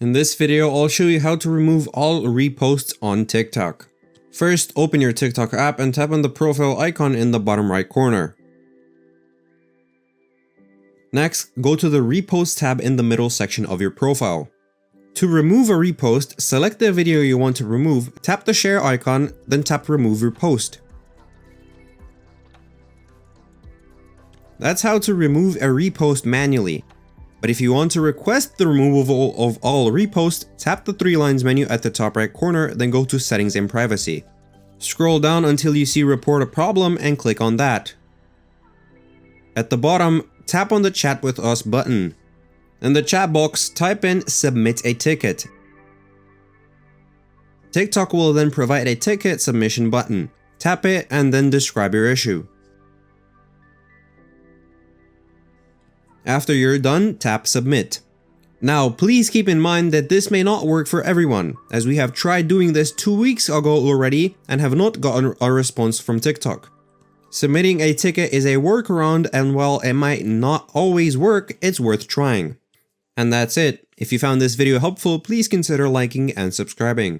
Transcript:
In this video, I'll show you how to remove all reposts on TikTok. First, open your TikTok app and tap on the profile icon in the bottom right corner. Next, go to the Repost tab in the middle section of your profile. To remove a repost, select the video you want to remove, tap the share icon, then tap remove repost. That's how to remove a repost manually. But if you want to request the removal of all reposts, tap the three lines menu at the top right corner, then go to Settings and Privacy. Scroll down until you see Report a Problem and click on that. At the bottom, tap on the Chat with Us button. In the chat box, type in Submit a Ticket. TikTok will then provide a ticket submission button. Tap it and then describe your issue. After you're done, tap Submit. Now, please keep in mind that this may not work for everyone, as we have tried doing this 2 weeks ago already and have not gotten a response from TikTok. Submitting a ticket is a workaround, and while it might not always work, it's worth trying. And that's it. If you found this video helpful, please consider liking and subscribing.